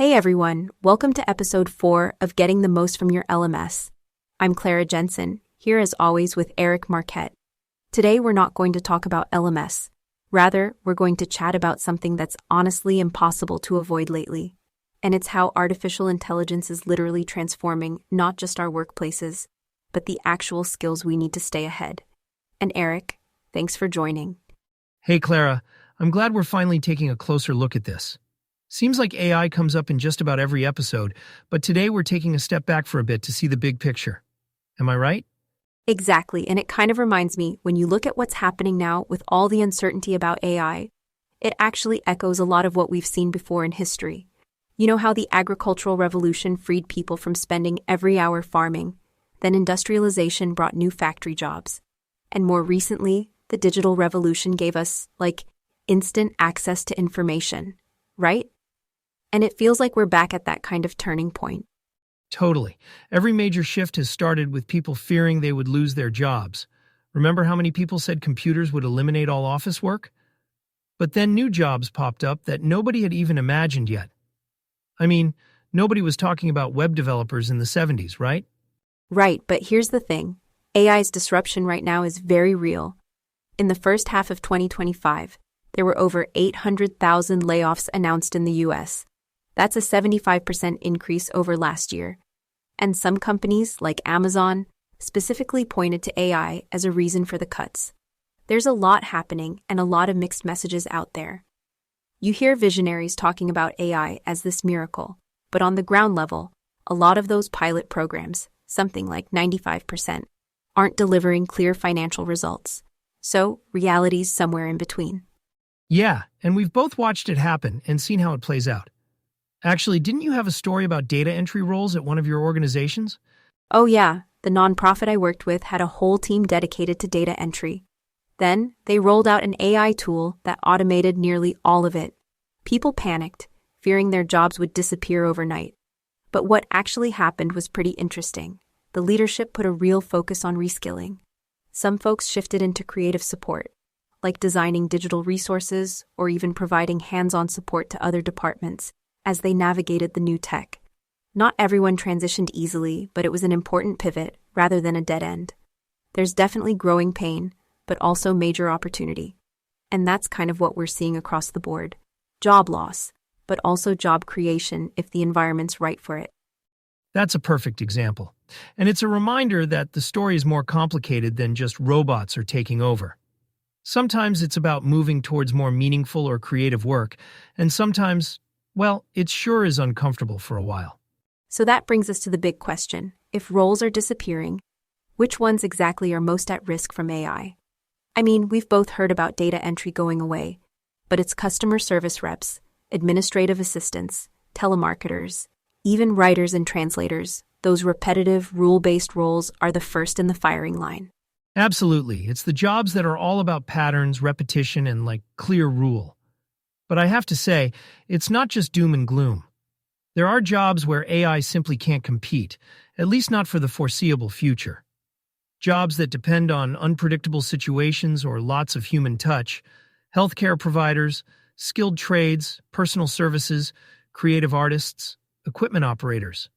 Hey everyone, welcome to episode 4 of Getting the Most from Your LMS. I'm Clara Jensen, here as always with Eric Marquette. Today we're not going to talk about LMS. Rather, we're going to chat about something that's honestly impossible to avoid lately. And it's how artificial intelligence is literally transforming not just our workplaces, but the actual skills we need to stay ahead. And Eric, thanks for joining. Hey Clara, I'm glad we're finally taking a closer look at this. Seems like AI comes up in just about every episode, but today we're taking a step back for a bit to see the big picture. Am I right? Exactly, and it kind of reminds me, when you look at what's happening now with all the uncertainty about AI, it actually echoes a lot of what we've seen before in history. You know how the agricultural revolution freed people from spending every hour farming, then industrialization brought new factory jobs, and more recently, the digital revolution gave us, instant access to information, right? And it feels like we're back at that kind of turning point. Totally. Every major shift has started with people fearing they would lose their jobs. Remember how many people said computers would eliminate all office work? But then new jobs popped up that nobody had even imagined yet. I mean, nobody was talking about web developers in the 70s, right? Right, but here's the thing. AI's disruption right now is very real. In the first half of 2025, there were over 800,000 layoffs announced in the U.S. That's a 75% increase over last year. And some companies, like Amazon, specifically pointed to AI as a reason for the cuts. There's a lot happening and a lot of mixed messages out there. You hear visionaries talking about AI as this miracle, but on the ground level, a lot of those pilot programs, something like 95%, aren't delivering clear financial results. So, reality's somewhere in between. Yeah, and we've both watched it happen and seen how it plays out. Actually, didn't you have a story about data entry roles at one of your organizations? Oh yeah, the nonprofit I worked with had a whole team dedicated to data entry. Then, they rolled out an AI tool that automated nearly all of it. People panicked, fearing their jobs would disappear overnight. But what actually happened was pretty interesting. The leadership put a real focus on reskilling. Some folks shifted into creative support, like designing digital resources or even providing hands-on support to other departments as they navigated the new tech. Not everyone transitioned easily, but it was an important pivot rather than a dead end. There's definitely growing pain, but also major opportunity. And that's kind of what we're seeing across the board. Job loss, but also job creation if the environment's right for it. That's a perfect example. And it's a reminder that the story is more complicated than just robots are taking over. Sometimes it's about moving towards more meaningful or creative work, and sometimes, well, it sure is uncomfortable for a while. So that brings us to the big question. If roles are disappearing, which ones exactly are most at risk from AI? I mean, we've both heard about data entry going away, but it's customer service reps, administrative assistants, telemarketers, even writers and translators. Those repetitive, rule-based roles are the first in the firing line. Absolutely. It's the jobs that are all about patterns, repetition, and clear rule. But I have to say, it's not just doom and gloom. There are jobs where AI simply can't compete, at least not for the foreseeable future. Jobs that depend on unpredictable situations or lots of human touch, healthcare providers, skilled trades, personal services, creative artists, equipment operators.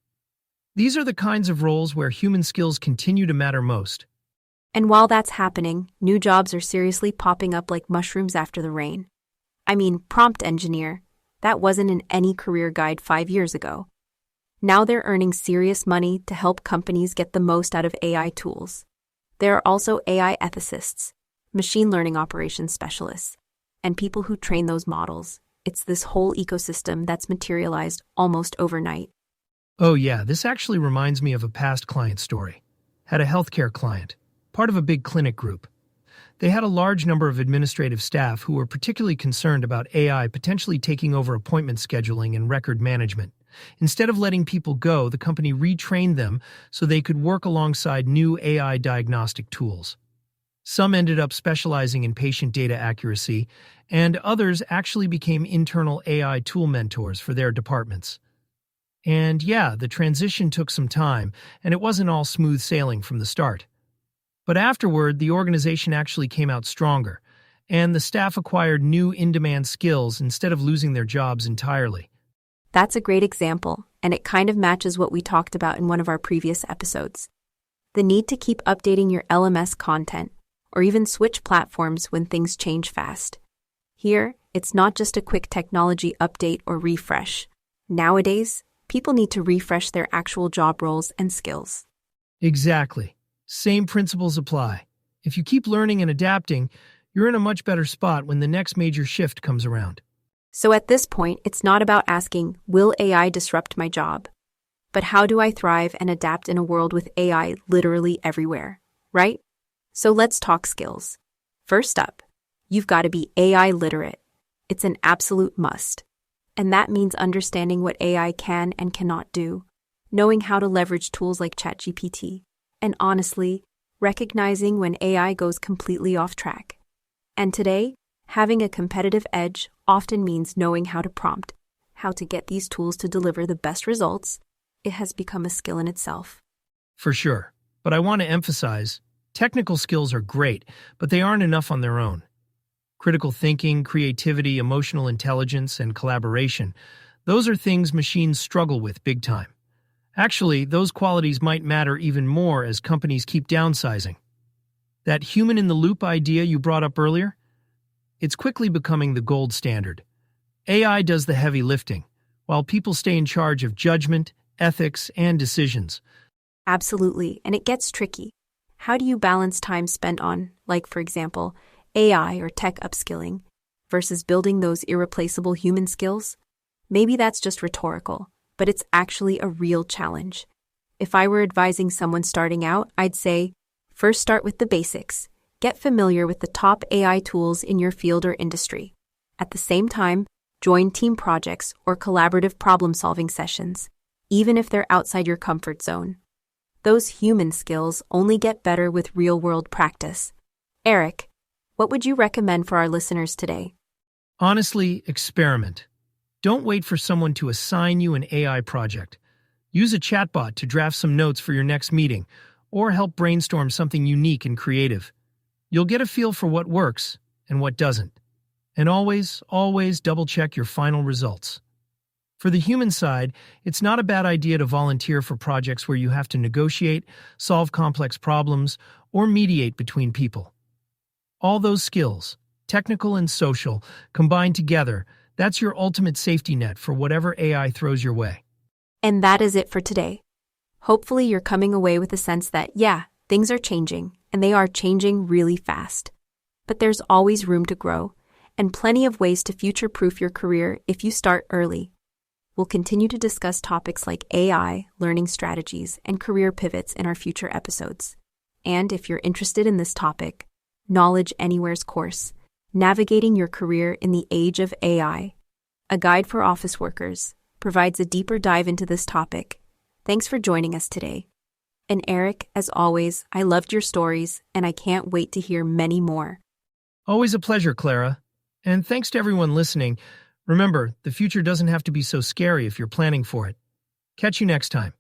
These are the kinds of roles where human skills continue to matter most. And while that's happening, new jobs are seriously popping up like mushrooms after the rain. I mean, prompt engineer, that wasn't in any career guide 5 years ago. Now they're earning serious money to help companies get the most out of AI tools. There are also AI ethicists, machine learning operations specialists, and people who train those models. It's this whole ecosystem that's materialized almost overnight. Oh yeah, this actually reminds me of a past client story. Had a healthcare client, part of a big clinic group. They had a large number of administrative staff who were particularly concerned about AI potentially taking over appointment scheduling and record management. Instead of letting people go, the company retrained them so they could work alongside new AI diagnostic tools. Some ended up specializing in patient data accuracy, and others actually became internal AI tool mentors for their departments. And yeah, the transition took some time, and it wasn't all smooth sailing from the start. But afterward, the organization actually came out stronger, and the staff acquired new in-demand skills instead of losing their jobs entirely. That's a great example, and it kind of matches what we talked about in one of our previous episodes. The need to keep updating your LMS content, or even switch platforms when things change fast. Here, it's not just a quick technology update or refresh. Nowadays, people need to refresh their actual job roles and skills. Exactly. Same principles apply. If you keep learning and adapting, you're in a much better spot when the next major shift comes around. So at this point, it's not about asking, will AI disrupt my job? But how do I thrive and adapt in a world with AI literally everywhere, right? So let's talk skills. First up, you've got to be AI literate. It's an absolute must. And that means understanding what AI can and cannot do, knowing how to leverage tools like ChatGPT, and honestly, recognizing when AI goes completely off track. And today, having a competitive edge often means knowing how to prompt, how to get these tools to deliver the best results. It has become a skill in itself. For sure. But I want to emphasize, technical skills are great, but they aren't enough on their own. Critical thinking, creativity, emotional intelligence, and collaboration, those are things machines struggle with big time. Actually, those qualities might matter even more as companies keep downsizing. That human-in-the-loop idea you brought up earlier? It's quickly becoming the gold standard. AI does the heavy lifting, while people stay in charge of judgment, ethics, and decisions. Absolutely, and it gets tricky. How do you balance time spent on, like, for example, AI or tech upskilling, versus building those irreplaceable human skills? Maybe that's just rhetorical, but it's actually a real challenge. If I were advising someone starting out, I'd say, first start with the basics. Get familiar with the top AI tools in your field or industry. At the same time, join team projects or collaborative problem-solving sessions, even if they're outside your comfort zone. Those human skills only get better with real-world practice. Eric, what would you recommend for our listeners today? Honestly, experiment. Don't wait for someone to assign you an AI project. Use a chatbot to draft some notes for your next meeting, or help brainstorm something unique and creative. You'll get a feel for what works and what doesn't. And always double-check your final results. For the human side, it's not a bad idea to volunteer for projects where you have to negotiate, solve complex problems, or mediate between people. All those skills, technical and social, combined together, that's your ultimate safety net for whatever AI throws your way. And that is it for today. Hopefully you're coming away with a sense that, yeah, things are changing, and they are changing really fast. But there's always room to grow, and plenty of ways to future-proof your career if you start early. We'll continue to discuss topics like AI, learning strategies, and career pivots in our future episodes. And if you're interested in this topic, Knowledge Anywhere's course, Navigating Your Career in the Age of AI, a guide for office workers, provides a deeper dive into this topic. Thanks for joining us today. And Eric, as always, I loved your stories, and I can't wait to hear many more. Always a pleasure, Clara. And thanks to everyone listening. Remember, the future doesn't have to be so scary if you're planning for it. Catch you next time.